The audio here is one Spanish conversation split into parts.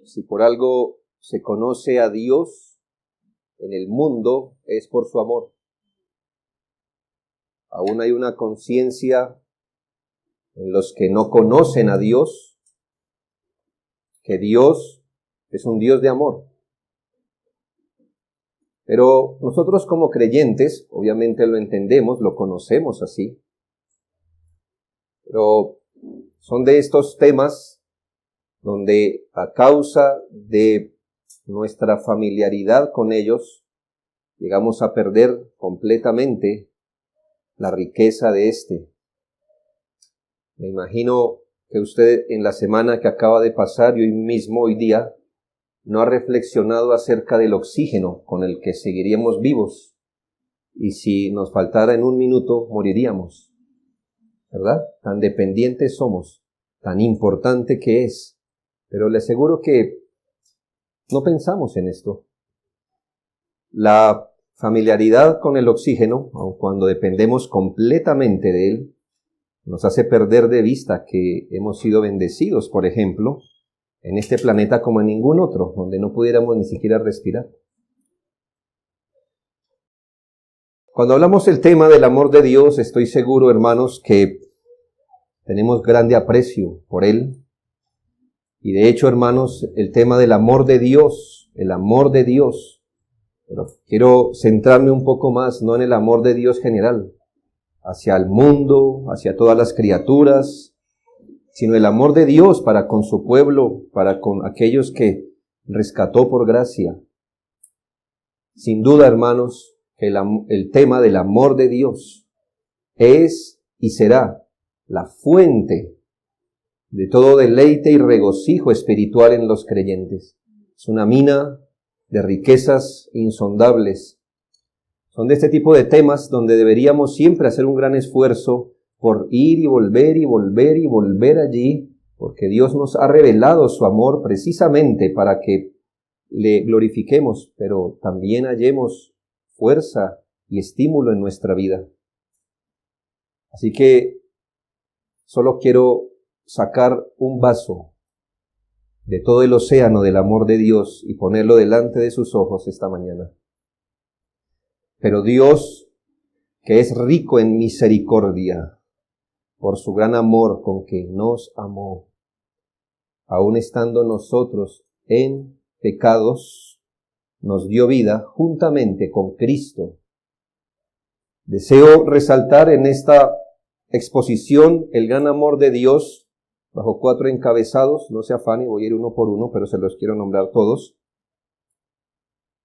Si por algo se conoce a Dios en el mundo, es por su amor. Aún hay una conciencia en los que no conocen a Dios, que Dios es un Dios de amor. Pero nosotros como creyentes, obviamente lo entendemos, lo conocemos así, pero son de estos temas donde a causa de nuestra familiaridad con ellos, llegamos a perder completamente la riqueza de este. Me imagino que usted en la semana que acaba de pasar y hoy mismo, hoy día, no ha reflexionado acerca del oxígeno con el que seguiríamos vivos. Y si nos faltara en un minuto, moriríamos. ¿Verdad? Tan dependientes somos, tan importante que es. Pero le aseguro que no pensamos en esto. La familiaridad con el oxígeno, aun cuando dependemos completamente de él, nos hace perder de vista que hemos sido bendecidos, por ejemplo, en este planeta como en ningún otro, donde no pudiéramos ni siquiera respirar. Cuando hablamos del tema del amor de Dios, estoy seguro, hermanos, que tenemos grande aprecio por él. Y de hecho, hermanos, el tema del amor de Dios, pero quiero centrarme un poco más, no en el amor de Dios general, hacia el mundo, hacia todas las criaturas, sino el amor de Dios para con su pueblo, para con aquellos que rescató por gracia. Sin duda, hermanos, el tema del amor de Dios es y será la fuente de todo deleite y regocijo espiritual en los creyentes. Es una mina de riquezas insondables. Son de este tipo de temas donde deberíamos siempre hacer un gran esfuerzo por ir y volver y volver y volver allí, porque Dios nos ha revelado su amor precisamente para que le glorifiquemos, pero también hallemos fuerza y estímulo en nuestra vida. Así que solo quiero sacar un vaso de todo el océano del amor de Dios y ponerlo delante de sus ojos esta mañana. Pero Dios, que es rico en misericordia, por su gran amor con que nos amó, aun estando nosotros en pecados, nos dio vida juntamente con Cristo. Deseo resaltar en esta exposición el gran amor de Dios bajo 4 encabezados. No se afane, voy a ir uno por uno, pero se los quiero nombrar todos.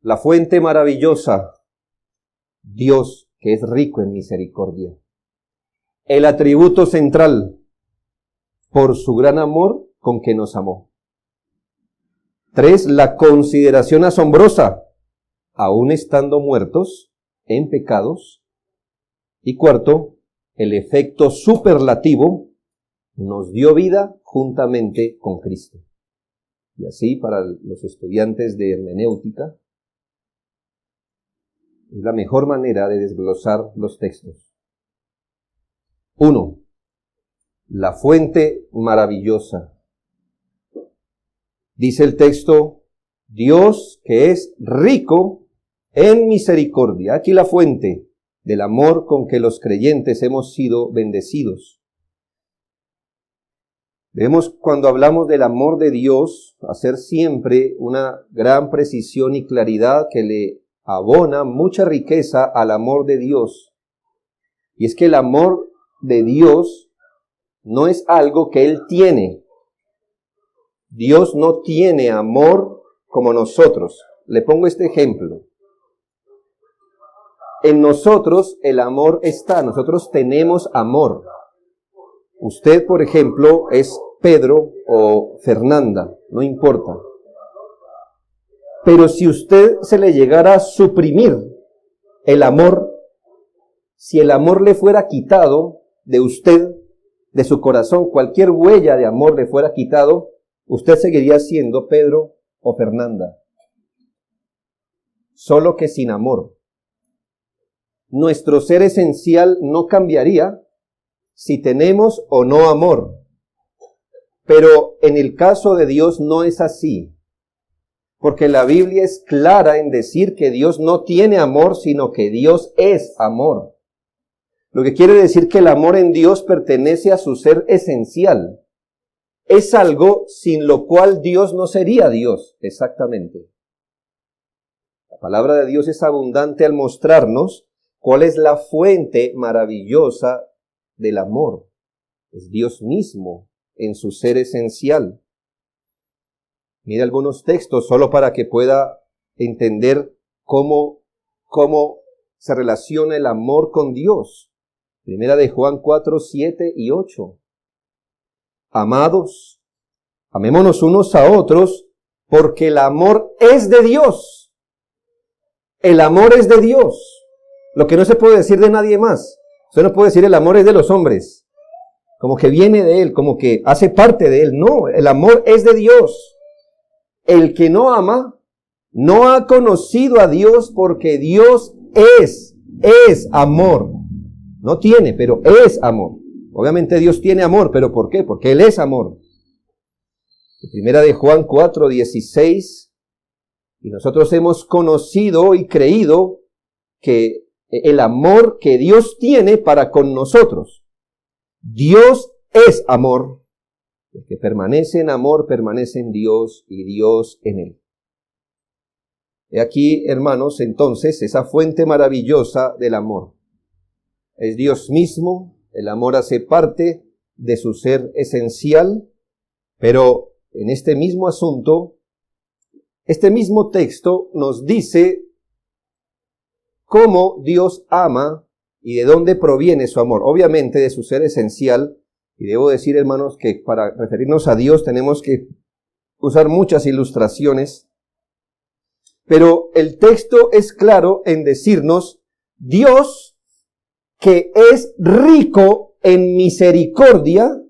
La fuente maravillosa, Dios, que es rico en misericordia. El atributo central, por su gran amor con que nos amó. 3, la consideración asombrosa, aun estando muertos en pecados. Y 4, el efecto superlativo, nos dio vida juntamente con Cristo. Y así, para los estudiantes de hermenéutica, es la mejor manera de desglosar los textos. 1. La fuente maravillosa. Dice el texto, Dios que es rico en misericordia. Aquí la fuente del amor con que los creyentes hemos sido bendecidos. Debemos, cuando hablamos del amor de Dios, hacer siempre una gran precisión y claridad que le abona mucha riqueza al amor de Dios. Y es que el amor de Dios no es algo que Él tiene. Dios no tiene amor como nosotros. Le pongo este ejemplo. En nosotros el amor está, nosotros tenemos amor. Usted, por ejemplo, es Pedro o Fernanda, no importa. Pero si usted se le llegara a suprimir el amor, si el amor le fuera quitado de usted, de su corazón, cualquier huella de amor le fuera quitado, usted seguiría siendo Pedro o Fernanda. Solo que sin amor. Nuestro ser esencial no cambiaría si tenemos o no amor. Pero en el caso de Dios no es así. Porque la Biblia es clara en decir que Dios no tiene amor, sino que Dios es amor. Lo que quiere decir que el amor en Dios pertenece a su ser esencial. Es algo sin lo cual Dios no sería Dios, exactamente. La palabra de Dios es abundante al mostrarnos cuál es la fuente maravillosa del amor. Es Dios mismo en su ser esencial. Mire algunos textos solo para que pueda entender cómo se relaciona el amor con Dios. Primera de Juan 4, 7 y 8. Amados, amémonos unos a otros, porque el amor es de Dios. El amor es de Dios. Lo que no se puede decir de nadie más. Usted no puede decir el amor es de los hombres. Como que viene de Él, como que hace parte de Él. No, el amor es de Dios. El que no ama, no ha conocido a Dios, porque Dios es amor. No tiene, pero es amor. Obviamente Dios tiene amor, pero ¿por qué? Porque Él es amor. Primera de Juan 4, 16. Y nosotros hemos conocido y creído que el amor que Dios tiene para con nosotros. Dios es amor. El que permanece en amor, permanece en Dios y Dios en él. He aquí, hermanos, entonces, esa fuente maravillosa del amor. Es Dios mismo, el amor hace parte de su ser esencial, pero en este mismo asunto, este mismo texto nos dice cómo Dios ama y de dónde proviene su amor. Obviamente de su ser esencial. Y debo decir, hermanos, que para referirnos a Dios tenemos que usar muchas ilustraciones. Pero el texto es claro en decirnos, Dios que es rico en misericordia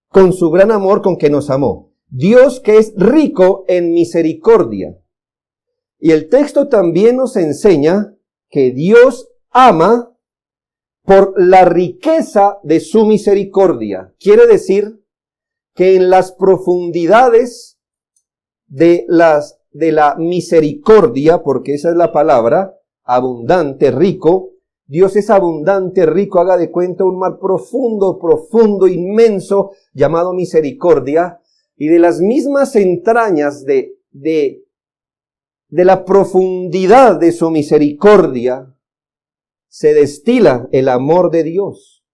con su gran amor con que nos amó. Dios que es rico en misericordia. Y el texto también nos enseña que Dios ama por la riqueza de su misericordia. Quiere decir que en las profundidades de la misericordia, porque esa es la palabra, abundante, rico, Dios es abundante, rico, haga de cuenta un mar profundo, inmenso, llamado misericordia, y de las mismas entrañas de la profundidad de su misericordia, se destila el amor de Dios.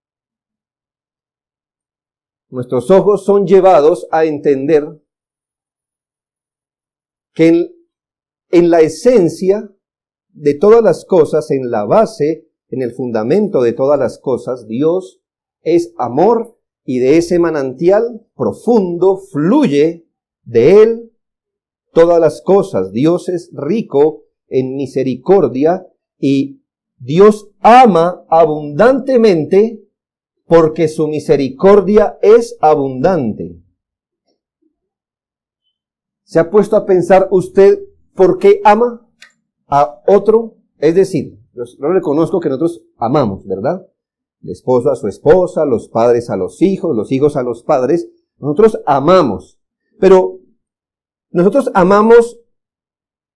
Nuestros ojos son llevados a entender que en la esencia de todas las cosas, en la base, en el fundamento de todas las cosas, Dios es amor y de ese manantial profundo fluye de Él todas las cosas. Dios es rico en misericordia y Dios ama abundantemente porque su misericordia es abundante. ¿Se ha puesto a pensar usted por qué ama a otro? Es decir, yo reconozco que nosotros amamos, ¿verdad? El esposo a su esposa, los padres a los hijos a los padres. Nosotros amamos. Pero nosotros amamos,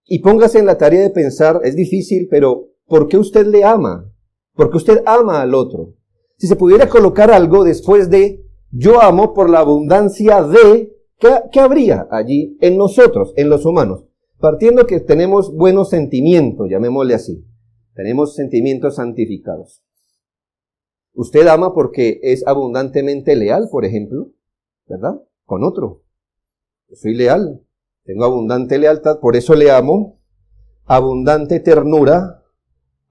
y póngase en la tarea de pensar, es difícil, pero ¿por qué usted le ama? ¿Por qué usted ama al otro? Si se pudiera colocar algo después de yo amo por la abundancia de, ¿qué habría allí en nosotros, en los humanos? Partiendo que tenemos buenos sentimientos, llamémosle así. Tenemos sentimientos santificados. Usted ama porque es abundantemente leal, por ejemplo, ¿verdad? Con otro. Yo soy leal, tengo abundante lealtad, por eso le amo. Abundante ternura,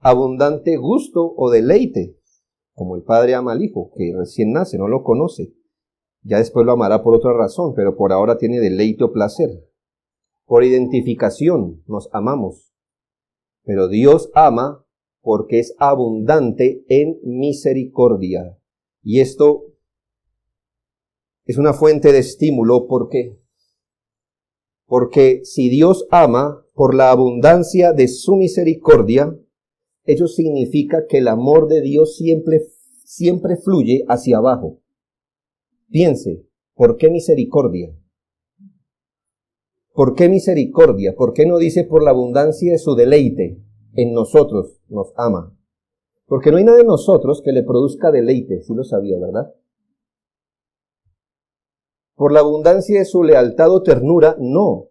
abundante gusto o deleite, como el padre ama al hijo, que recién nace, no lo conoce. Ya después lo amará por otra razón, pero por ahora tiene deleite o placer. Por identificación nos amamos. Pero Dios ama porque es abundante en misericordia. Y esto es una fuente de estímulo. ¿Por qué? Porque si Dios ama por la abundancia de su misericordia, eso significa que el amor de Dios siempre fluye hacia abajo. Piense, ¿por qué misericordia? ¿Por qué misericordia? ¿Por qué no dice por la abundancia de su deleite en nosotros nos ama? Porque no hay nada en nosotros que le produzca deleite, sí lo sabía, ¿verdad? Por la abundancia de su lealtad o ternura, no,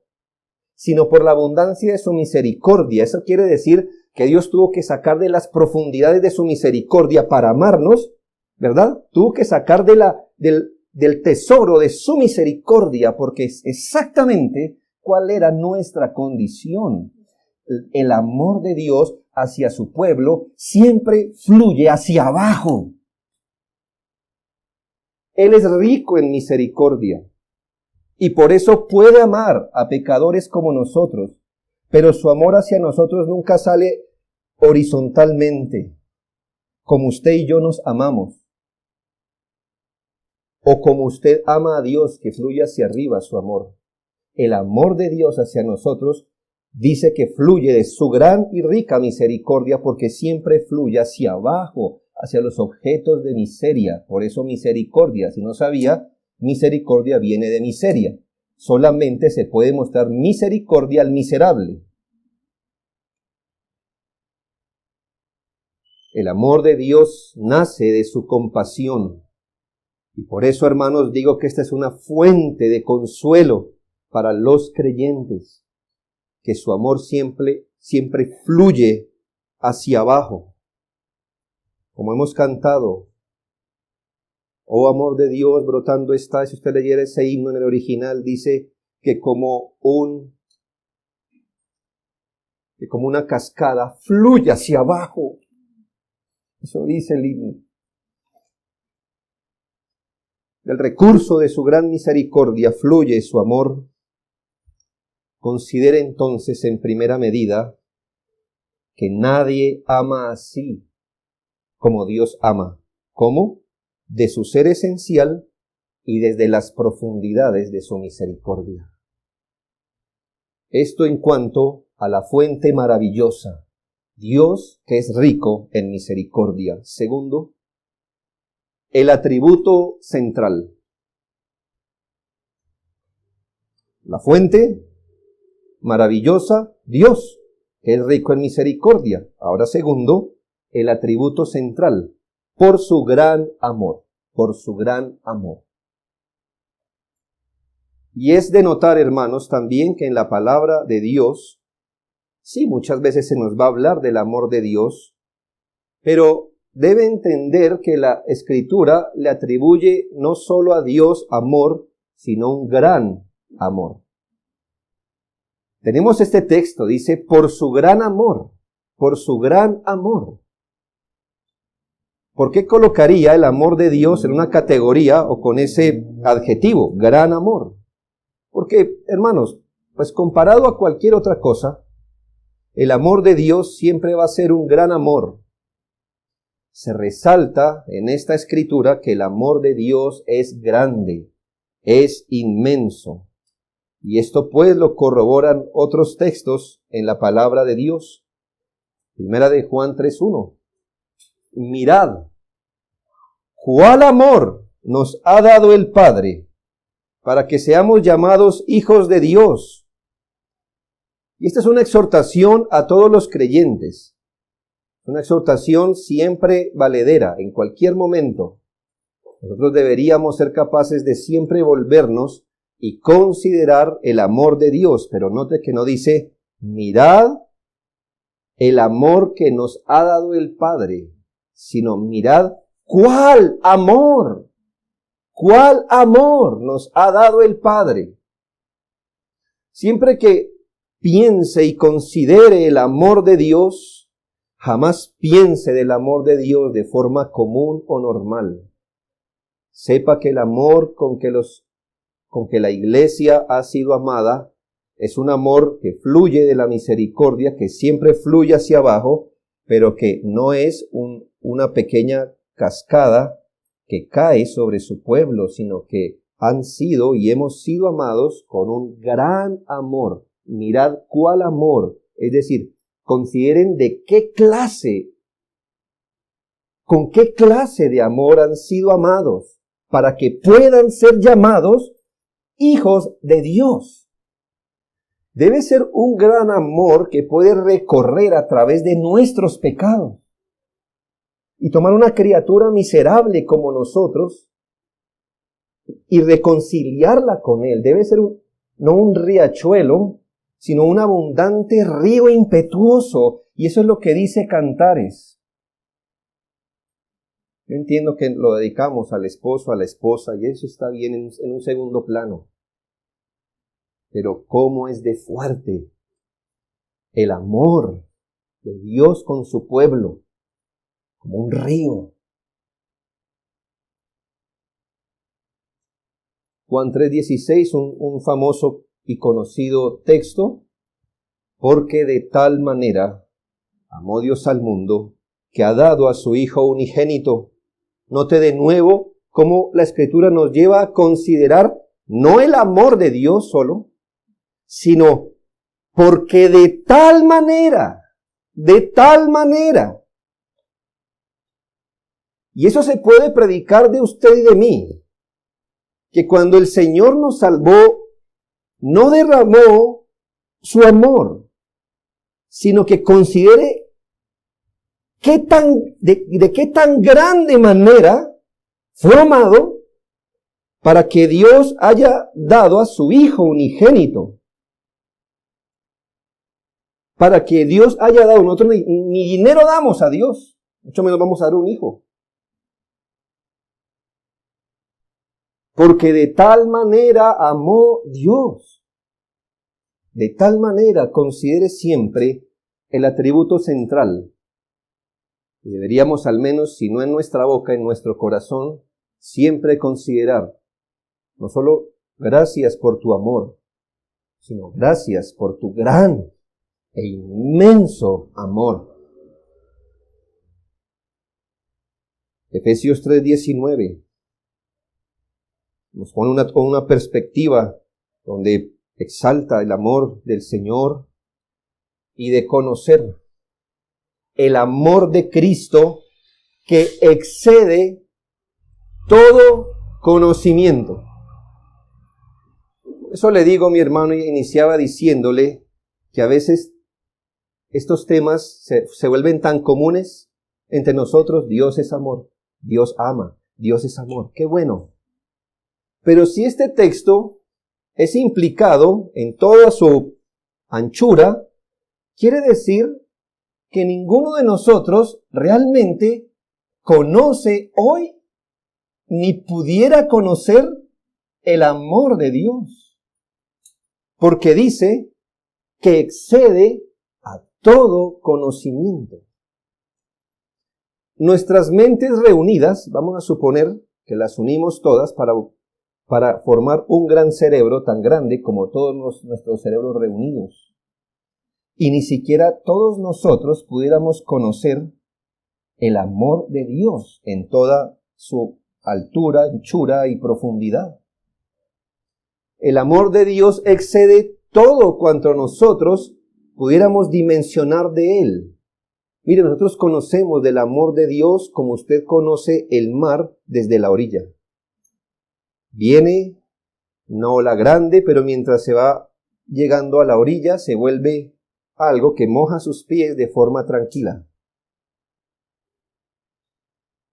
sino por la abundancia de su misericordia. Eso quiere decir que Dios tuvo que sacar de las profundidades de su misericordia para amarnos, ¿verdad? Tuvo que sacar del tesoro de su misericordia, porque es exactamente cuál era nuestra condición. El amor de Dios hacia su pueblo siempre fluye hacia abajo. Él es rico en misericordia y por eso puede amar a pecadores como nosotros, pero su amor hacia nosotros nunca sale horizontalmente, como usted y yo nos amamos, o como usted ama a Dios, que fluye hacia arriba su amor. El amor de Dios hacia nosotros dice que fluye de su gran y rica misericordia, porque siempre fluye hacia abajo, hacia los objetos de miseria. Por eso misericordia, si no sabía, misericordia viene de miseria. Solamente se puede mostrar misericordia al miserable. El amor de Dios nace de su compasión. Y por eso, hermanos, digo que esta es una fuente de consuelo para los creyentes, que su amor siempre fluye hacia abajo. Como hemos cantado, oh amor de Dios, brotando está. Si usted leyera ese himno en el original, dice que como una cascada fluye hacia abajo. Eso dice el himno. Del recurso de su gran misericordia fluye su amor. Considere entonces en primera medida que nadie ama así como Dios ama. ¿Cómo? De su ser esencial y desde las profundidades de su misericordia. Esto en cuanto a la fuente maravillosa, Dios que es rico en misericordia. Segundo, el atributo central. La fuente maravillosa, Dios, que es rico en misericordia. Ahora segundo, el atributo central, por su gran amor, por su gran amor. Y es de notar, hermanos, también que en la palabra de Dios, sí, muchas veces se nos va a hablar del amor de Dios, pero debe entender que la Escritura le atribuye no solo a Dios amor, sino un gran amor. Tenemos este texto, dice, por su gran amor, por su gran amor. ¿Por qué colocaría el amor de Dios en una categoría o con ese adjetivo, gran amor? Porque, hermanos, pues comparado a cualquier otra cosa, el amor de Dios siempre va a ser un gran amor. Se resalta en esta escritura que el amor de Dios es grande, es inmenso. Y esto pues lo corroboran otros textos en la palabra de Dios. Primera de Juan 3:1. Mirad, cuál amor nos ha dado el Padre para que seamos llamados hijos de Dios. Y esta es una exhortación a todos los creyentes. Una exhortación siempre valedera, en cualquier momento. Nosotros deberíamos ser capaces de siempre volvernos y considerar el amor de Dios. Pero note que no dice, mirad el amor que nos ha dado el Padre, sino mirad cuál amor nos ha dado el Padre. Siempre que piense y considere el amor de Dios, jamás piense del amor de Dios de forma común o normal. Sepa que el amor con que la iglesia ha sido amada es un amor que fluye de la misericordia, que siempre fluye hacia abajo, pero que no es una pequeña cascada que cae sobre su pueblo, sino que han sido y hemos sido amados con un gran amor. Mirad cuál amor, es decir, consideren con qué clase de amor han sido amados, para que puedan ser llamados hijos de Dios. Debe ser un gran amor que puede recorrer a través de nuestros pecados y tomar una criatura miserable como nosotros y reconciliarla con Él. Debe ser no un riachuelo, sino un abundante río impetuoso. Y eso es lo que dice Cantares. Yo entiendo que lo dedicamos al esposo, a la esposa, y eso está bien en un segundo plano. Pero cómo es de fuerte el amor de Dios con su pueblo, como un río. Juan 3:16, un famoso y conocido texto, porque de tal manera amó Dios al mundo, que ha dado a su Hijo unigénito. Note de nuevo cómo la Escritura nos lleva a considerar no el amor de Dios solo, sino porque de tal manera, y eso se puede predicar de usted y de mí, que cuando el Señor nos salvó, no derramó su amor, sino que considere de qué tan grande manera fue amado para que Dios haya dado a su Hijo unigénito. Para que Dios haya dado, nosotros ni dinero damos a Dios, mucho menos vamos a dar un hijo. Porque de tal manera amó Dios. De tal manera considere siempre el atributo central. Y deberíamos al menos, si no en nuestra boca, en nuestro corazón, siempre considerar, no solo gracias por tu amor, sino gracias por tu gran e inmenso amor. Efesios 3:19 nos pone una perspectiva donde exalta el amor del Señor y de conocer el amor de Cristo que excede todo conocimiento. Eso le digo, mi hermano, y iniciaba diciéndole que a veces estos temas se vuelven tan comunes entre nosotros. Dios es amor, Dios ama, Dios es amor. ¡Qué bueno! Pero si este texto es implicado en toda su anchura, quiere decir que ninguno de nosotros realmente conoce hoy ni pudiera conocer el amor de Dios. Porque dice que excede a todo conocimiento. Nuestras mentes reunidas, vamos a suponer que las unimos todas para formar un gran cerebro tan grande como todos nuestros cerebros reunidos. Y ni siquiera todos nosotros pudiéramos conocer el amor de Dios en toda su altura, anchura y profundidad. El amor de Dios excede todo cuanto nosotros pudiéramos dimensionar de Él. Mire, nosotros conocemos del amor de Dios como usted conoce el mar desde la orilla. Viene una ola grande, pero mientras se va llegando a la orilla se vuelve algo que moja sus pies de forma tranquila.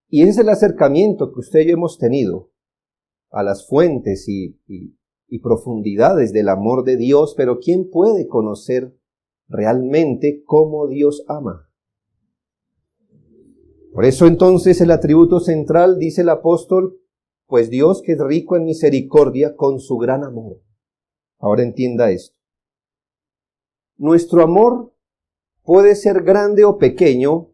Y ese es el acercamiento que usted y yo hemos tenido a las fuentes y profundidades del amor de Dios, pero ¿quién puede conocer realmente cómo Dios ama? Por eso entonces el atributo central, dice el apóstol, pues Dios que es rico en misericordia con su gran amor. Ahora entienda esto. Nuestro amor puede ser grande o pequeño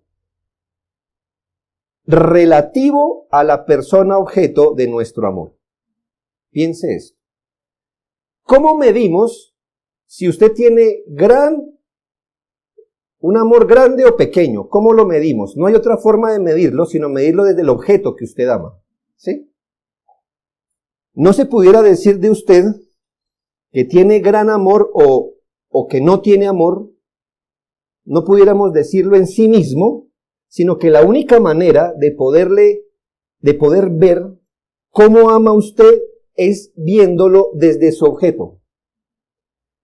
relativo a la persona objeto de nuestro amor. Piense esto. ¿Cómo medimos si usted tiene un amor grande o pequeño? ¿Cómo lo medimos? No hay otra forma de medirlo, sino medirlo desde el objeto que usted ama. ¿Sí? No se pudiera decir de usted que tiene gran amor o que no tiene amor. No pudiéramos decirlo en sí mismo, sino que la única manera de poder ver cómo ama usted es viéndolo desde su objeto.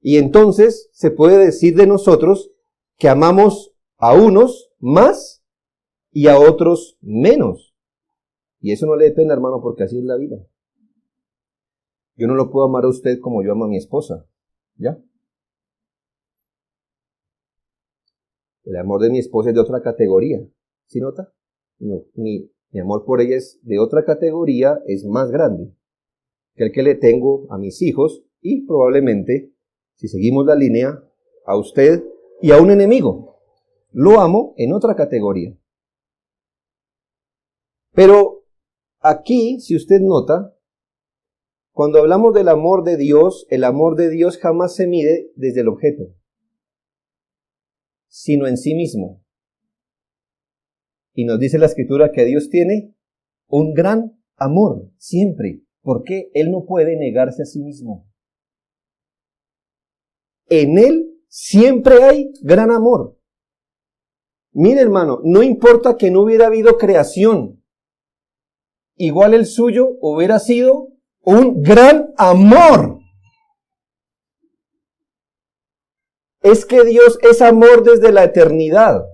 Y entonces se puede decir de nosotros que amamos a unos más y a otros menos. Y eso no le dé pena, hermano, porque así es la vida. Yo no lo puedo amar a usted como yo amo a mi esposa, ¿ya? El amor de mi esposa es de otra categoría, ¿sí nota? No, mi amor por ella es de otra categoría, es más grande que el que le tengo a mis hijos y probablemente, si seguimos la línea, a usted y a un enemigo. Lo amo en otra categoría. Pero aquí, si usted nota, cuando hablamos del amor de Dios, el amor de Dios jamás se mide desde el objeto, sino en sí mismo. Y nos dice la Escritura que Dios tiene un gran amor, siempre, porque Él no puede negarse a sí mismo. En Él siempre hay gran amor. Mire, hermano, no importa que no hubiera habido creación, igual el suyo hubiera sido un gran amor. Es que Dios es amor desde la eternidad.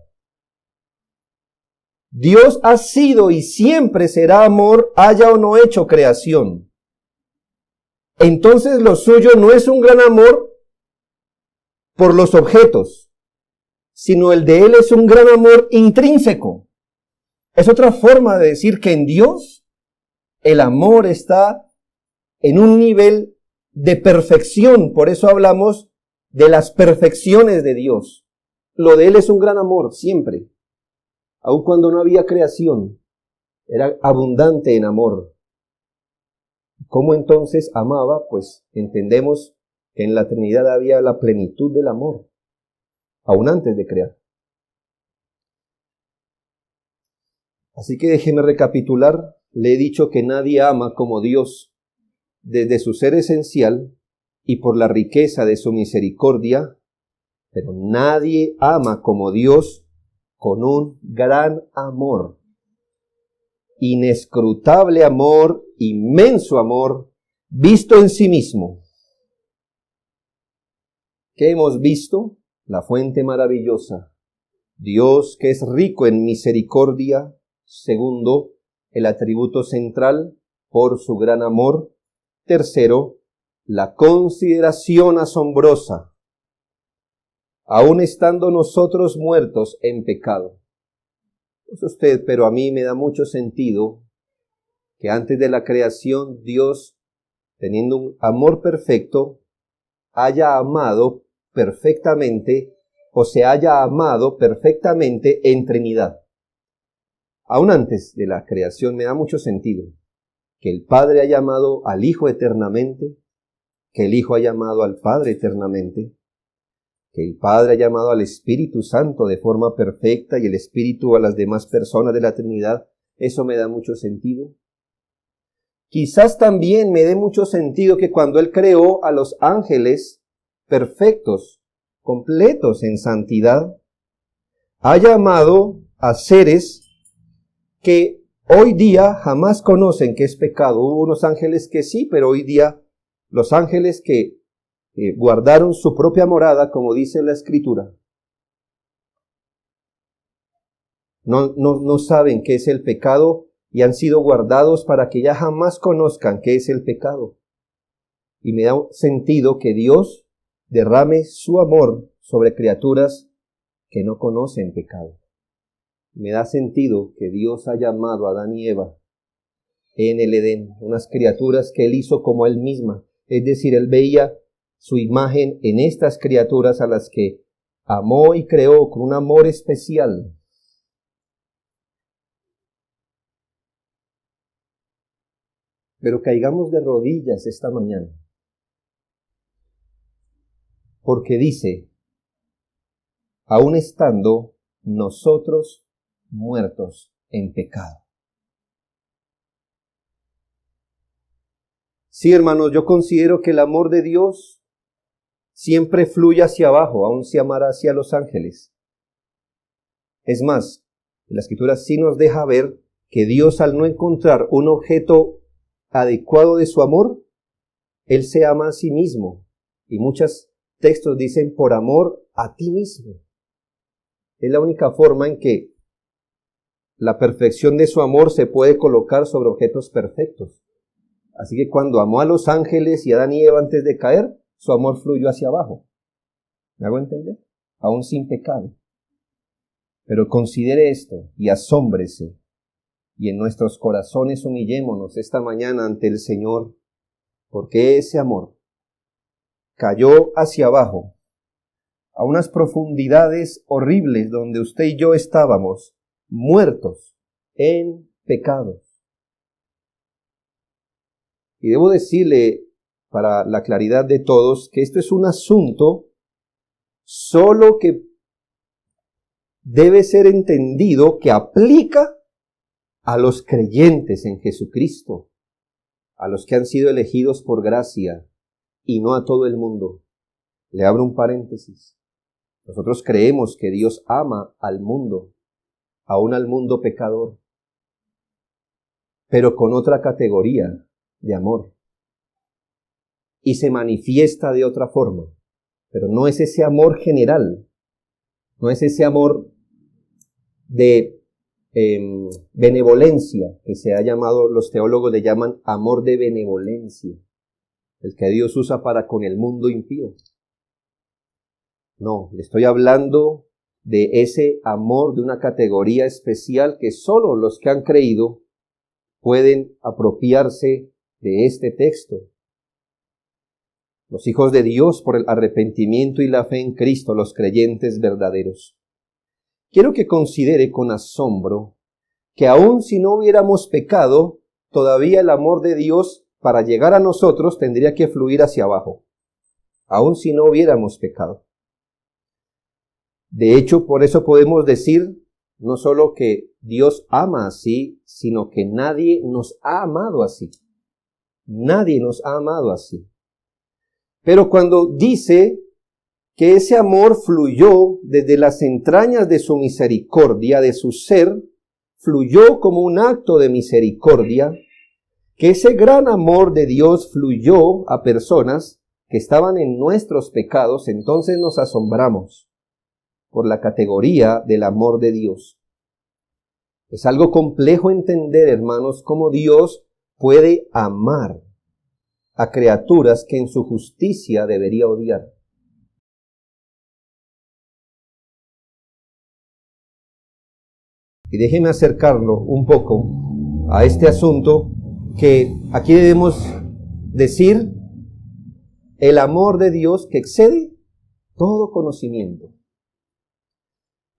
Dios ha sido y siempre será amor, haya o no hecho creación. Entonces lo suyo no es un gran amor por los objetos, sino el de Él es un gran amor intrínseco. Es otra forma de decir que en Dios el amor está en un nivel de perfección. Por eso hablamos de las perfecciones de Dios. Lo de Él es un gran amor, siempre. Aun cuando no había creación, era abundante en amor. ¿Cómo entonces amaba? Pues entendemos que en la Trinidad había la plenitud del amor, aún antes de crear. Así que déjeme recapitular. Le he dicho que nadie ama como Dios desde su ser esencial y por la riqueza de su misericordia, pero nadie ama como Dios con un gran amor, inescrutable amor, inmenso amor, visto en sí mismo. ¿Qué hemos visto? La fuente maravillosa. Dios que es rico en misericordia. Segundo, el atributo central por su gran amor. Tercero, la consideración asombrosa, aun estando nosotros muertos en pecado. Pues usted, pero a mí me da mucho sentido que antes de la creación Dios, teniendo un amor perfecto, haya amado perfectamente o se haya amado perfectamente en Trinidad. Aún antes de la creación me da mucho sentido que el Padre haya amado al Hijo eternamente, que el Hijo haya amado al Padre eternamente, que el Padre haya amado al Espíritu Santo de forma perfecta y el Espíritu a las demás personas de la Trinidad. Eso me da mucho sentido. Quizás también me dé mucho sentido que cuando Él creó a los ángeles perfectos, completos en santidad, haya amado a seres que hoy día jamás conocen qué es pecado. Hubo unos ángeles que sí, pero hoy día los ángeles que guardaron su propia morada, como dice la Escritura, no saben qué es el pecado y han sido guardados para que ya jamás conozcan qué es el pecado. Y me da sentido que Dios derrame su amor sobre criaturas que no conocen pecado. Me da sentido que Dios haya amado a Adán y Eva en el Edén, unas criaturas que Él hizo como Él misma. Es decir, Él veía su imagen en estas criaturas a las que amó y creó con un amor especial. Pero caigamos de rodillas esta mañana, porque dice, aun estando nosotros muertos en pecado. Sí, hermanos, yo considero que el amor de Dios siempre fluye hacia abajo, aun si amara hacia los ángeles. Es más, la Escritura sí nos deja ver que Dios, al no encontrar un objeto adecuado de su amor, Él se ama a sí mismo. Y muchas textos dicen por amor a ti mismo. Es la única forma en que la perfección de su amor se puede colocar sobre objetos perfectos. Así que cuando amó a los ángeles y a Adán y Eva antes de caer, su amor fluyó hacia abajo. ¿Me hago entender? Aún sin pecado. Pero considere esto y asómbrese. Y en nuestros corazones humillémonos esta mañana ante el Señor, porque ese amor cayó hacia abajo, a unas profundidades horribles donde usted y yo estábamos, muertos en pecados. Y debo decirle, para la claridad de todos, que esto es un asunto solo que debe ser entendido, que aplica a los creyentes en Jesucristo, a los que han sido elegidos por gracia, y no a todo el mundo. Le abro un paréntesis. Nosotros creemos que Dios ama al mundo, aún al mundo pecador, pero con otra categoría de amor. Y se manifiesta de otra forma, pero no es ese amor general, no es ese amor de benevolencia, que se ha llamado, los teólogos le llaman amor de benevolencia, el que Dios usa para con el mundo impío. No, le estoy hablando de ese amor de una categoría especial que solo los que han creído pueden apropiarse de este texto. Los hijos de Dios por el arrepentimiento y la fe en Cristo, los creyentes verdaderos. Quiero que considere con asombro que aun si no hubiéramos pecado, todavía el amor de Dios para llegar a nosotros tendría que fluir hacia abajo, aun si no hubiéramos pecado. De hecho, por eso podemos decir no solo que Dios ama así, sino que nadie nos ha amado así. Nadie nos ha amado así. Pero cuando dice que ese amor fluyó desde las entrañas de su misericordia, de su ser, fluyó como un acto de misericordia, que ese gran amor de Dios fluyó a personas que estaban en nuestros pecados, entonces nos asombramos por la categoría del amor de Dios. Es algo complejo entender, hermanos, cómo Dios puede amar a criaturas que en su justicia debería odiar. Y déjeme acercarlo un poco a este asunto que aquí debemos decir el amor de Dios que excede todo conocimiento.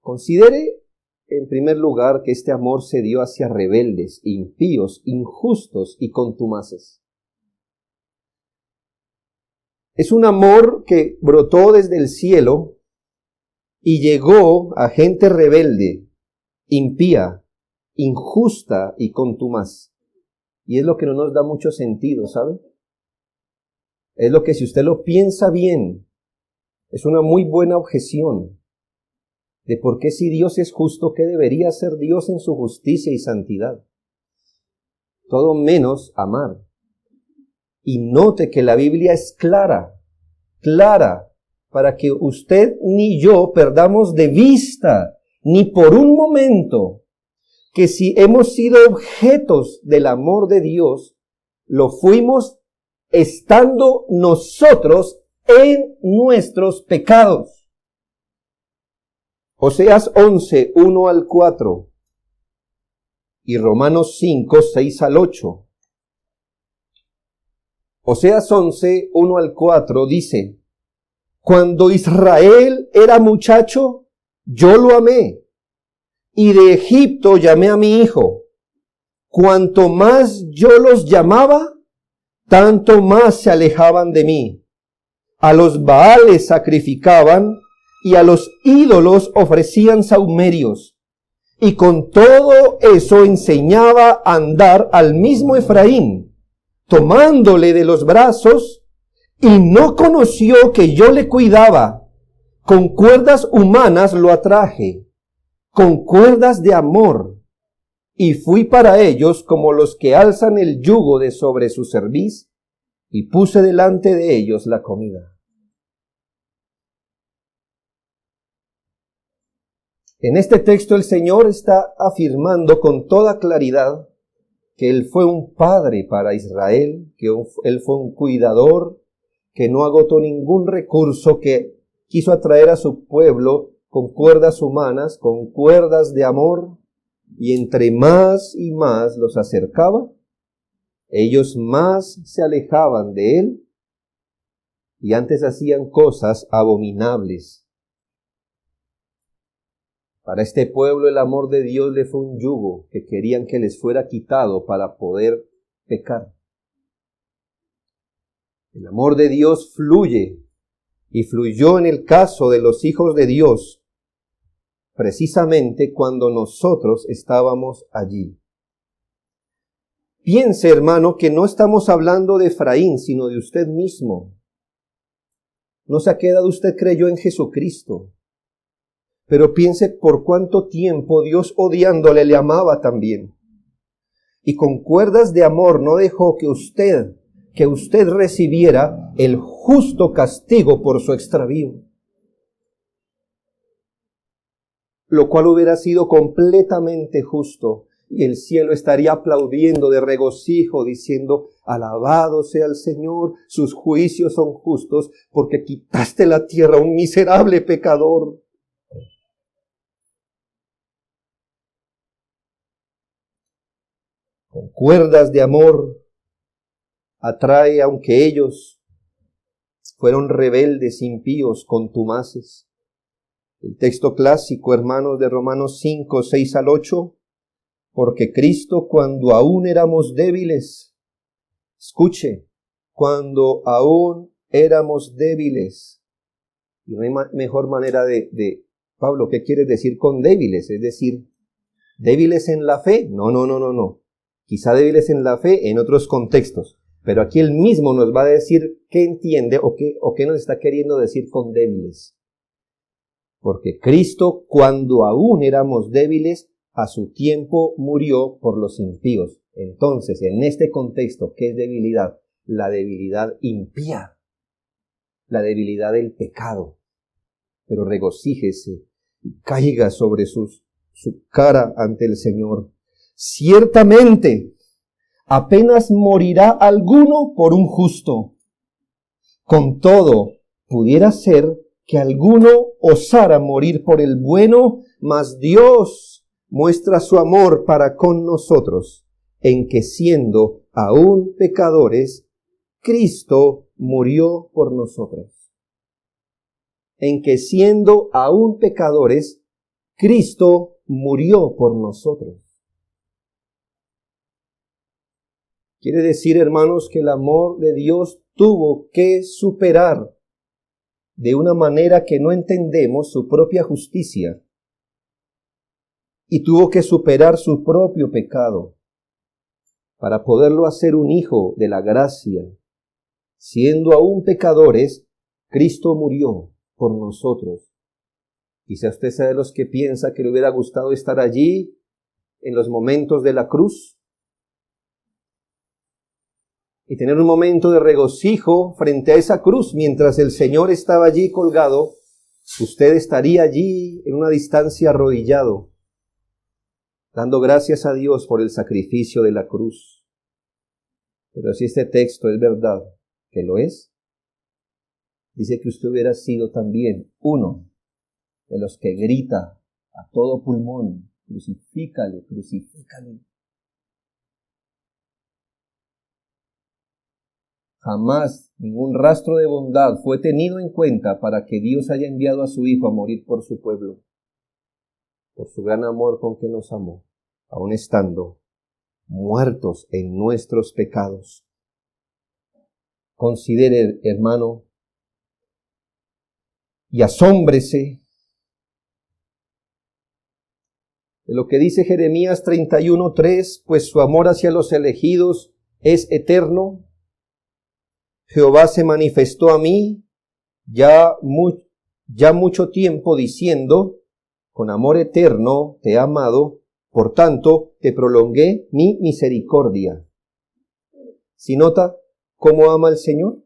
Considere en primer lugar que este amor se dio hacia rebeldes, impíos, injustos y contumaces. Es un amor que brotó desde el cielo y llegó a gente rebelde, impía, injusta y contumaz. Y es lo que no nos da mucho sentido, ¿sabe? Es lo que, si usted lo piensa bien, es una muy buena objeción de por qué, si Dios es justo, ¿qué debería ser Dios en su justicia y santidad? Todo menos amar. Y note que la Biblia es clara, para que usted ni yo perdamos de vista, ni por un momento, que si hemos sido objetos del amor de Dios, lo fuimos estando nosotros en nuestros pecados. Oseas 11, 1 al 4 y Romanos 5, 6 al 8. Oseas 11, 1 al 4 dice: Cuando Israel era muchacho, yo lo amé, y de Egipto llamé a mi hijo. Cuanto más yo los llamaba, tanto más se alejaban de mí. A los Baales sacrificaban, y a los ídolos ofrecían sahumerios. Y con todo eso enseñaba a andar al mismo Efraín, tomándole de los brazos, y no conoció que yo le cuidaba. Con cuerdas humanas lo atraje, con cuerdas de amor, y fui para ellos como los que alzan el yugo de sobre su cerviz, y puse delante de ellos la comida. En este texto el Señor está afirmando con toda claridad que Él fue un padre para Israel, que Él fue un cuidador, que no agotó ningún recurso, que quiso atraer a su pueblo con cuerdas humanas, con cuerdas de amor, y entre más y más los acercaba, ellos más se alejaban de Él, y antes hacían cosas abominables. Para este pueblo el amor de Dios le fue un yugo que querían que les fuera quitado para poder pecar. El amor de Dios fluye y fluyó en el caso de los hijos de Dios, precisamente cuando nosotros estábamos allí. Piense, hermano, que no estamos hablando de Efraín, sino de usted mismo. No sé a qué edad usted creyó en Jesucristo, pero piense por cuánto tiempo Dios odiándole le amaba también. Y con cuerdas de amor no dejó que usted recibiera el justo castigo por su extravío, lo cual hubiera sido completamente justo, y el cielo estaría aplaudiendo de regocijo, diciendo: alabado sea el Señor, sus juicios son justos, porque quitaste la tierra a un miserable pecador. Con cuerdas de amor atrae, aunque ellos fueron rebeldes, impíos, contumaces. El texto clásico, hermanos, de Romanos 5, 6 al 8, porque Cristo, cuando aún éramos débiles, escuche, cuando aún éramos débiles, y no hay mejor manera de Pablo, ¿qué quieres decir con débiles? Es decir, ¿débiles en la fe? No. Quizá débiles en la fe en otros contextos, pero aquí él mismo nos va a decir qué entiende o qué nos está queriendo decir con débiles. Porque Cristo, cuando aún éramos débiles, a su tiempo murió por los impíos. Entonces, en este contexto, ¿qué es debilidad? La debilidad impía, la debilidad del pecado. Pero regocíjese y caiga sobre su cara ante el Señor. Ciertamente, apenas morirá alguno por un justo. Con todo, pudiera ser que alguno osara morir por el bueno, mas Dios muestra su amor para con nosotros, en que siendo aún pecadores, Cristo murió por nosotros. En que siendo aún pecadores, Cristo murió por nosotros. Quiere decir, hermanos, que el amor de Dios tuvo que superar de una manera que no entendemos su propia justicia y tuvo que superar su propio pecado para poderlo hacer un hijo de la gracia. Siendo aún pecadores, Cristo murió por nosotros. Quizá usted sea de los que piensa que le hubiera gustado estar allí en los momentos de la cruz y tener un momento de regocijo frente a esa cruz. Mientras el Señor estaba allí colgado, usted estaría allí en una distancia arrodillado, dando gracias a Dios por el sacrificio de la cruz. Pero si este texto es verdad, que lo es, dice que usted hubiera sido también uno de los que grita a todo pulmón: crucifícale, crucifícale. Jamás ningún rastro de bondad fue tenido en cuenta para que Dios haya enviado a su Hijo a morir por su pueblo, por su gran amor con que nos amó, aun estando muertos en nuestros pecados. Considere, hermano, y asómbrese de lo que dice Jeremías 31:3, pues su amor hacia los elegidos es eterno. Jehová se manifestó a mí ya mucho tiempo diciendo: con amor eterno te he amado, por tanto te prolongué mi misericordia. ¿Sí nota cómo ama el Señor?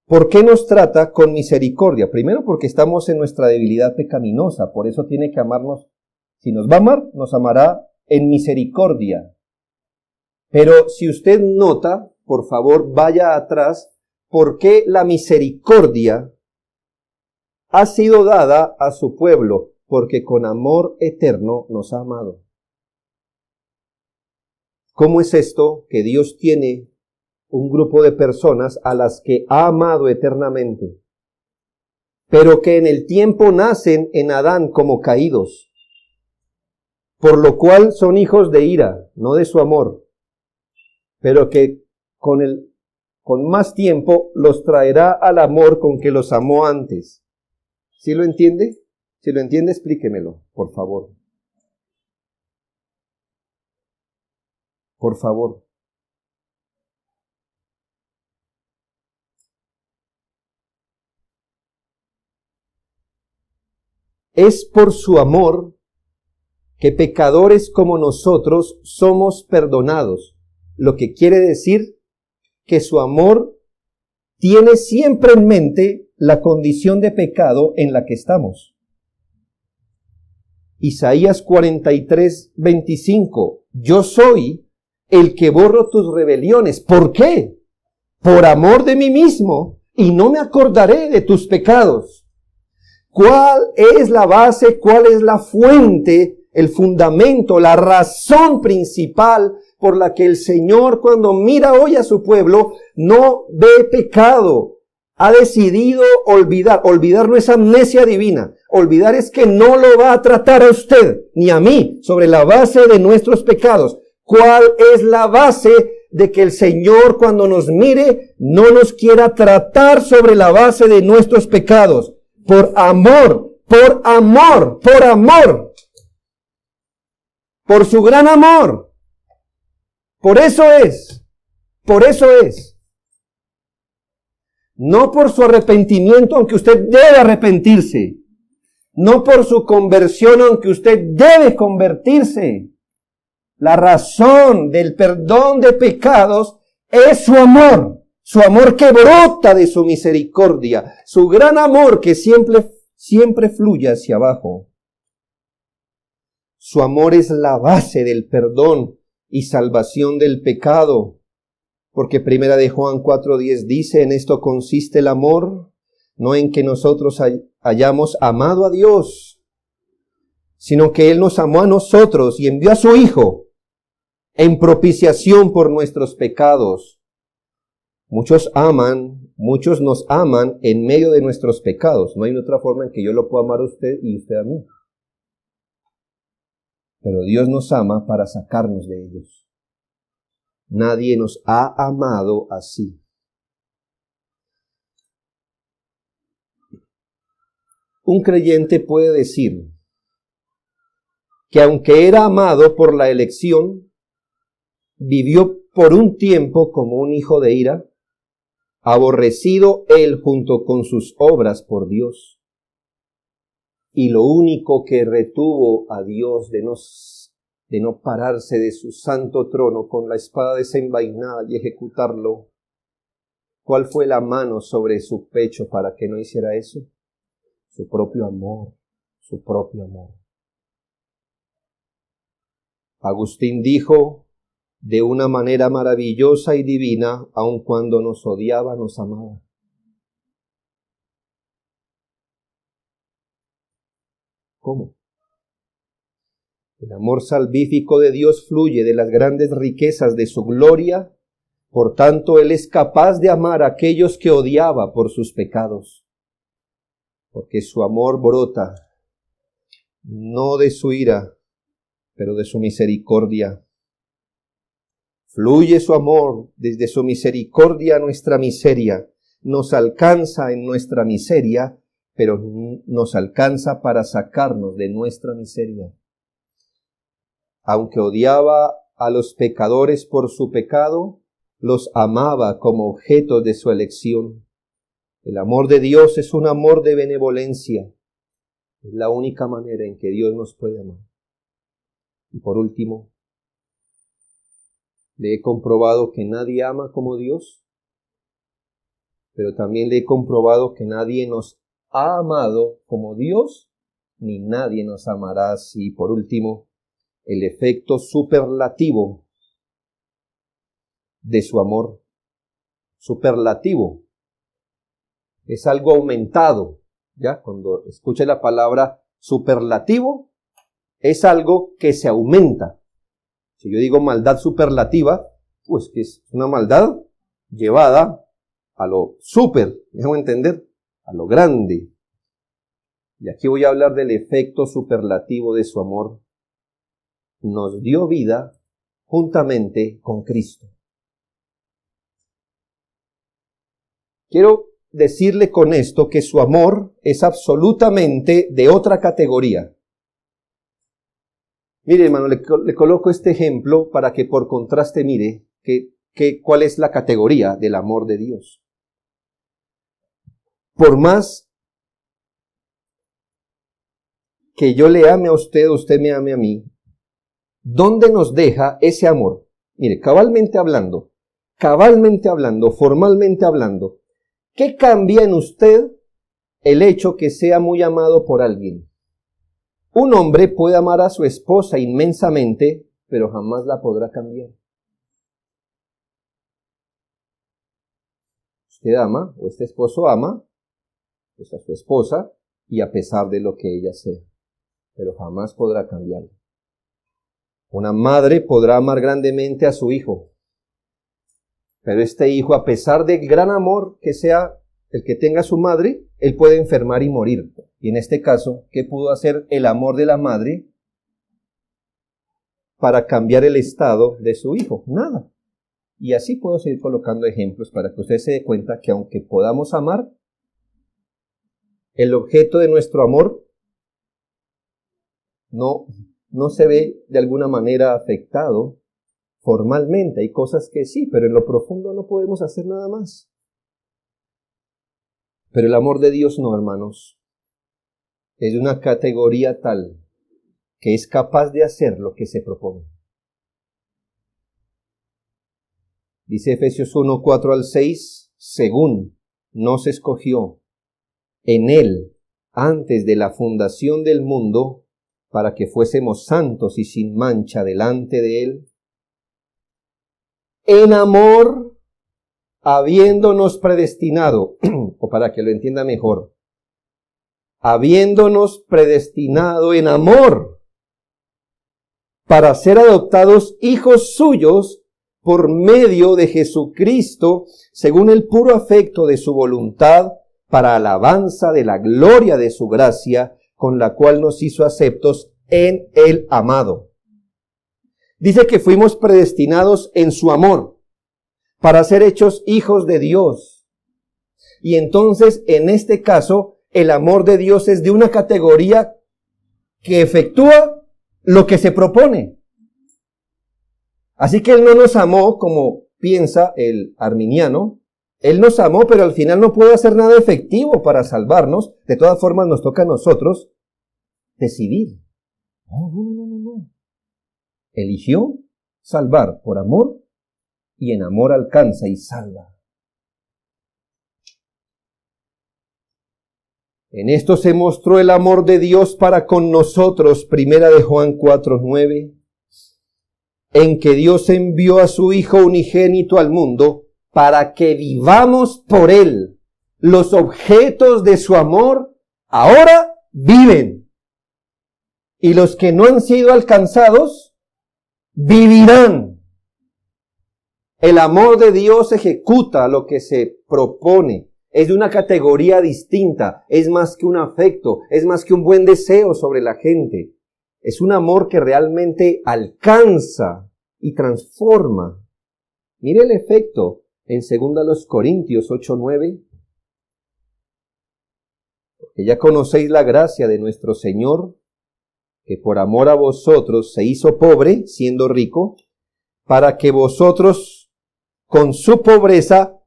¿Por qué nos trata con misericordia? Primero porque estamos en nuestra debilidad pecaminosa, por eso tiene que amarnos. Si nos va a amar, nos amará en misericordia. Pero si usted nota, por favor, vaya atrás, ¿por qué la misericordia ha sido dada a su pueblo? Porque con amor eterno nos ha amado. ¿Cómo es esto que Dios tiene un grupo de personas a las que ha amado eternamente, pero que en el tiempo nacen en Adán como caídos, por lo cual son hijos de ira, no de su amor, pero que con más tiempo los traerá al amor con que los amó antes? ¿Sí lo entiende? Si lo entiende, explíquemelo, por favor. Por favor. Es por su amor que pecadores como nosotros somos perdonados, lo que quiere decir que su amor tiene siempre en mente la condición de pecado en la que estamos. Isaías 43:25, yo soy el que borro tus rebeliones. ¿Por qué? Por amor de mí mismo, y no me acordaré de tus pecados. ¿Cuál es la base? ¿Cuál es la fuente, el fundamento, la razón principal por la que el Señor, cuando mira hoy a su pueblo, no ve pecado? Ha decidido olvidar. Olvidar no es amnesia divina. Olvidar es que no lo va a tratar a usted ni a mí sobre la base de nuestros pecados. ¿Cuál es la base de que el Señor, cuando nos mire, no nos quiera tratar sobre la base de nuestros pecados? Por amor, por amor, por amor. Por su gran amor. Por eso es. Por eso es. No por su arrepentimiento, aunque usted debe arrepentirse. No por su conversión, aunque usted debe convertirse. La razón del perdón de pecados es su amor. Su amor que brota de su misericordia. Su gran amor que siempre fluye hacia abajo. Su amor es la base del perdón y salvación del pecado. Porque primera de Juan 4:10 dice, en esto consiste el amor, no en que nosotros hayamos amado a Dios, sino que Él nos amó a nosotros y envió a su Hijo en propiciación por nuestros pecados. Muchos nos aman en medio de nuestros pecados. No hay otra forma en que yo lo pueda amar a usted y usted a mí. Pero Dios nos ama para sacarnos de ellos. Nadie nos ha amado así. Un creyente puede decir que aunque era amado por la elección, vivió por un tiempo como un hijo de ira, aborrecido él junto con sus obras por Dios. Y lo único que retuvo a Dios de no pararse de su santo trono con la espada desenvainada y ejecutarlo, ¿cuál fue la mano sobre su pecho para que no hiciera eso? Su propio amor, su propio amor. Agustín dijo, de una manera maravillosa y divina, aun cuando nos odiaba, nos amaba. ¿Cómo? El amor salvífico de Dios fluye de las grandes riquezas de su gloria, por tanto Él es capaz de amar a aquellos que odiaba por sus pecados, porque su amor brota no de su ira, pero de su misericordia. Fluye su amor desde su misericordia a nuestra miseria. Nos alcanza en nuestra miseria, pero nos alcanza para sacarnos de nuestra miseria. Aunque odiaba a los pecadores por su pecado, los amaba como objeto de su elección. El amor de Dios es un amor de benevolencia. Es la única manera en que Dios nos puede amar. Y por último, le he comprobado que nadie ama como Dios. pero también le he comprobado que nadie nos ha amado como Dios, ni nadie nos amará así. Por último, el efecto superlativo de su amor. Superlativo. Es algo aumentado. ¿Ya? Cuando escuche la palabra superlativo, es algo que se aumenta. Si yo digo maldad superlativa, pues que es una maldad llevada a lo super, déjame entender, a lo grande. Y aquí voy a hablar del efecto superlativo de su amor. Nos dio vida juntamente con Cristo. Quiero decirle con esto que su amor es absolutamente de otra categoría. Mire, hermano, le coloco este ejemplo para que por contraste mire cuál es la categoría del amor de Dios. Por más que yo le ame a usted, usted me ame a mí, ¿dónde nos deja ese amor? Mire, cabalmente hablando, formalmente hablando, ¿qué cambia en usted el hecho que sea muy amado por alguien? Un hombre puede amar a su esposa inmensamente, pero jamás la podrá cambiar. Usted ama, o este esposo ama, pues a su esposa, y a pesar de lo que ella sea, pero jamás podrá cambiarla. Una madre podrá amar grandemente a su hijo, pero este hijo, a pesar del gran amor que sea el que tenga su madre, él puede enfermar y morir. Y en este caso, ¿qué pudo hacer el amor de la madre para cambiar el estado de su hijo? Nada. Y así puedo seguir colocando ejemplos para que usted se dé cuenta que aunque podamos amar, el objeto de nuestro amor no se ve de alguna manera afectado formalmente. Hay cosas que sí, pero en lo profundo no podemos hacer nada más. Pero el amor de Dios no, hermanos. Es de una categoría tal que es capaz de hacer lo que se propone. Dice Efesios 1, 4 al 6, según nos escogió en Él antes de la fundación del mundo para que fuésemos santos y sin mancha delante de Él, en amor, habiéndonos predestinado, o para que lo entienda mejor, habiéndonos predestinado en amor para ser adoptados hijos suyos por medio de Jesucristo, según el puro afecto de su voluntad, para alabanza de la gloria de su gracia, con la cual nos hizo aceptos en el amado. Dice que fuimos predestinados en su amor, para ser hechos hijos de Dios. Y entonces, en este caso, el amor de Dios es de una categoría que efectúa lo que se propone. Así que Él no nos amó como piensa el arminiano. Él nos amó, pero al final no puede hacer nada efectivo para salvarnos. De todas formas, nos toca a nosotros decidir. No. Eligió salvar por amor y en amor alcanza y salva. En esto se mostró el amor de Dios para con nosotros, primera de Juan 4:9, en que Dios envió a su Hijo unigénito al mundo para que vivamos por Él. Los objetos de su amor ahora viven. Y los que no han sido alcanzados, vivirán. El amor de Dios ejecuta lo que se propone. Es de una categoría distinta. Es más que un afecto. Es más que un buen deseo sobre la gente. Es un amor que realmente alcanza y transforma. Mire el efecto en 2 Corintios 8:9. Porque ya conocéis la gracia de nuestro Señor, que por amor a vosotros se hizo pobre, siendo rico, para que vosotros con su pobreza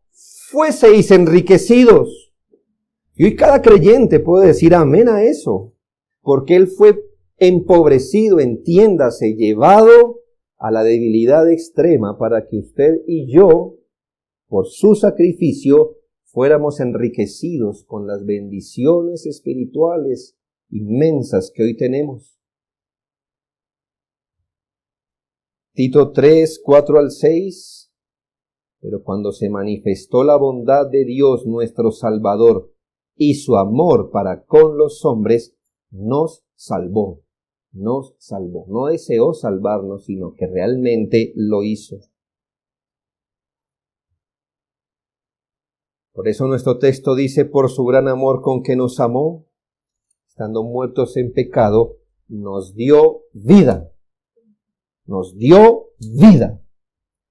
fueseis enriquecidos. Y hoy cada creyente puede decir amén a eso, porque Él fue empobrecido, entiéndase, llevado a la debilidad extrema para que usted y yo, por su sacrificio, fuéramos enriquecidos con las bendiciones espirituales inmensas que hoy tenemos. Tito 3, 4 al 6. Pero cuando se manifestó la bondad de Dios nuestro Salvador y su amor para con los hombres, nos salvó. No deseó salvarnos, sino que realmente lo hizo. Por eso nuestro texto dice, por su gran amor con que nos amó, estando muertos en pecado, nos dio vida. Nos dio vida.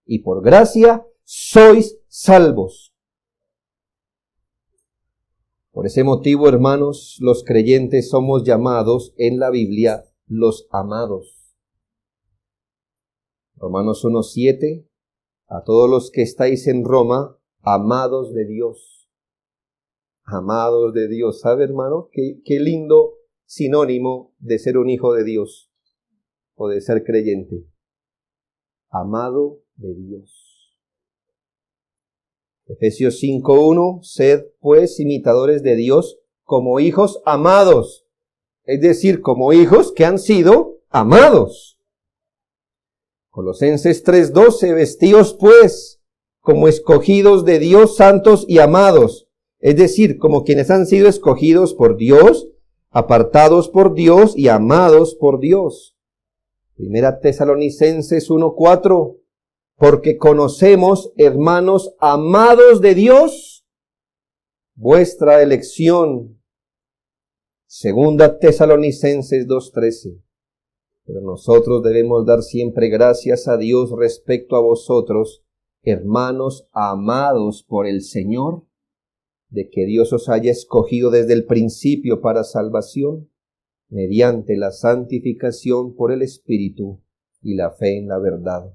Y por gracia sois salvos. Por ese motivo, hermanos, los creyentes somos llamados en la Biblia los amados. Romanos 1:7, a todos los que estáis en Roma, amados de Dios. Amados de Dios. ¿Sabe, hermano? Qué lindo sinónimo de ser un hijo de Dios o de ser creyente. Amado de Dios. Efesios 5:1, sed pues imitadores de Dios como hijos amados. Es decir, como hijos que han sido amados. Colosenses 3:12, vestíos pues como escogidos de Dios, santos y amados. Es decir, como quienes han sido escogidos por Dios, apartados por Dios y amados por Dios. Primera Tesalonicenses 1:4, porque conocemos, hermanos amados de Dios, vuestra elección. Segunda Tesalonicenses 2:13. Pero nosotros debemos dar siempre gracias a Dios respecto a vosotros, hermanos amados por el Señor, de que Dios os haya escogido desde el principio para salvación, mediante la santificación por el Espíritu y la fe en la verdad.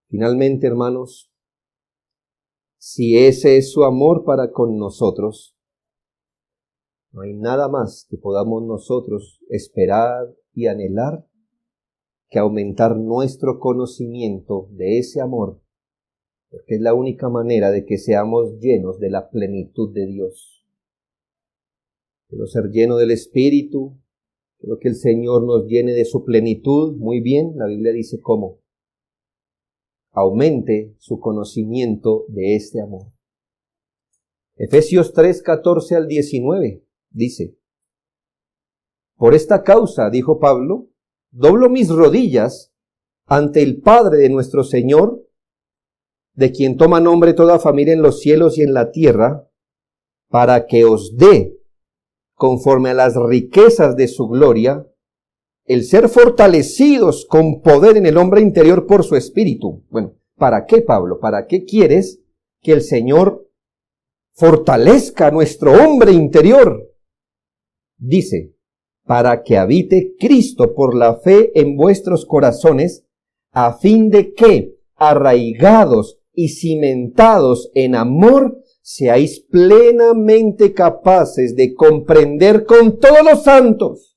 Finalmente, hermanos, si ese es su amor para con nosotros, no hay nada más que podamos nosotros esperar y anhelar que aumentar nuestro conocimiento de ese amor, porque es la única manera de que seamos llenos de la plenitud de Dios. Quiero ser lleno del Espíritu, quiero que el Señor nos llene de su plenitud. Muy bien, la Biblia dice cómo. Aumente su conocimiento de este amor. Efesios 3, 14 al 19 dice, por esta causa, dijo Pablo, doblo mis rodillas ante el Padre de nuestro Señor, de quien toma nombre toda familia en los cielos y en la tierra, para que os dé, conforme a las riquezas de su gloria, el ser fortalecidos con poder en el hombre interior por su espíritu. Bueno, ¿para qué, Pablo? ¿Para qué quieres que el Señor fortalezca nuestro hombre interior? Dice, para que habite Cristo por la fe en vuestros corazones, a fin de que, arraigados y cimentados en amor, seáis plenamente capaces de comprender con todos los santos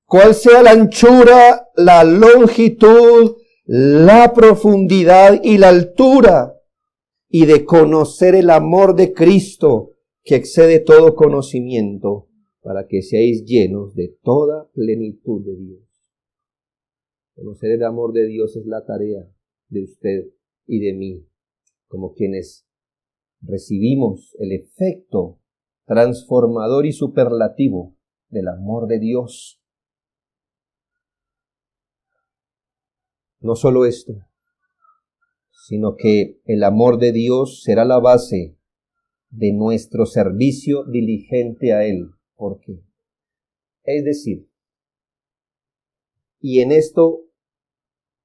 cuál sea la anchura, la longitud, la profundidad y la altura, y de conocer el amor de Cristo que excede todo conocimiento, para que seáis llenos de toda plenitud de Dios. Conocer el amor de Dios es la tarea de usted y de mí, como quienes recibimos el efecto transformador y superlativo del amor de Dios. No solo esto, sino que el amor de Dios será la base de nuestro servicio diligente a Él. ¿Por qué? Es decir, y en esto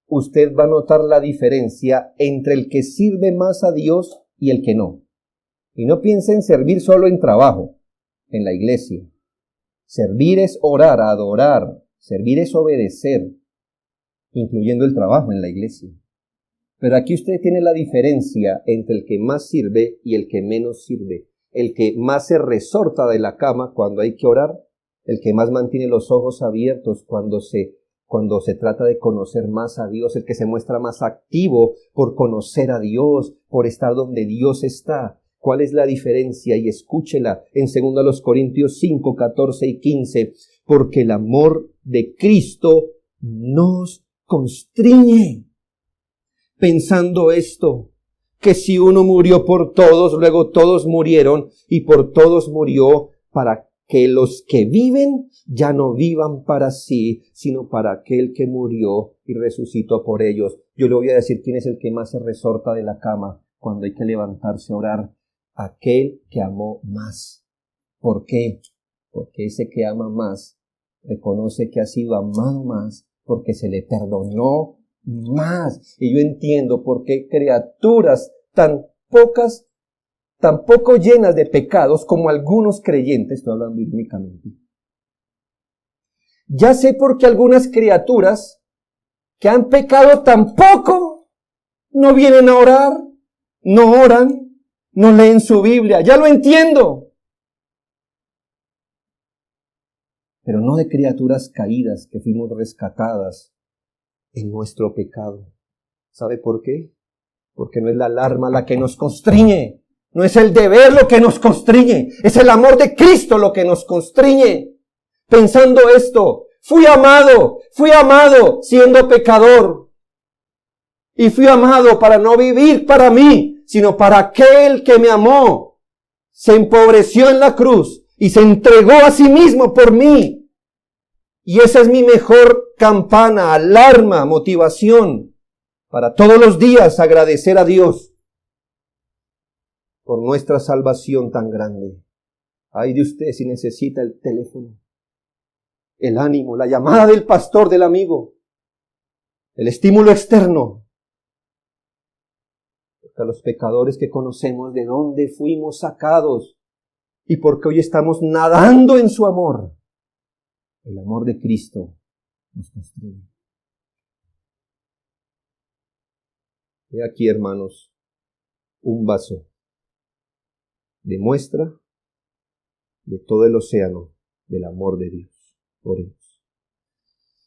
usted va a notar la diferencia entre el que sirve más a Dios y el que no. Y no piense en servir solo en trabajo, en la iglesia. Servir es orar, adorar. Servir es obedecer, incluyendo el trabajo en la iglesia. Pero aquí usted tiene la diferencia entre el que más sirve y el que menos sirve. El que más se resorta de la cama cuando hay que orar, el que más mantiene los ojos abiertos cuando se cuando se trata de conocer más a Dios, el que se muestra más activo por conocer a Dios, por estar donde Dios está. ¿Cuál es la diferencia? Y escúchela en 2 Corintios 5, 14 y 15. Porque el amor de Cristo nos constriñe. Pensando esto, que si uno murió por todos, luego todos murieron y por todos murió para que los que viven ya no vivan para sí, sino para aquel que murió y resucitó por ellos. Yo le voy a decir quién es el que más se resorta de la cama cuando hay que levantarse a orar. Aquel que amó más. ¿Por qué? Porque ese que ama más reconoce que ha sido amado más porque se le perdonó más. Y yo entiendo por qué criaturas tan poco llenas de pecados como algunos creyentes, estoy hablando bíblicamente. Ya sé por qué algunas criaturas que han pecado tan poco no vienen a orar, no oran, no leen su Biblia. Ya lo entiendo. Pero no de criaturas caídas que fuimos rescatadas en nuestro pecado. ¿Sabe por qué? Porque no es la alarma la que nos constriñe. No es el deber lo que nos constriñe. Es el amor de Cristo lo que nos constriñe. Pensando esto, fui amado siendo pecador. Y fui amado para no vivir para mí, sino para aquel que me amó. Se empobreció en la cruz y se entregó a sí mismo por mí. Y esa es mi mejor campana, alarma, motivación para todos los días agradecer a Dios por nuestra salvación tan grande. Ay de usted si necesita el teléfono, el ánimo, la llamada del pastor, del amigo, el estímulo externo. Porque a los pecadores que conocemos de dónde fuimos sacados y porque hoy estamos nadando en su amor. El amor de Cristo nos construye. He aquí, hermanos, un vaso de muestra de todo el océano del amor de Dios. Oremos.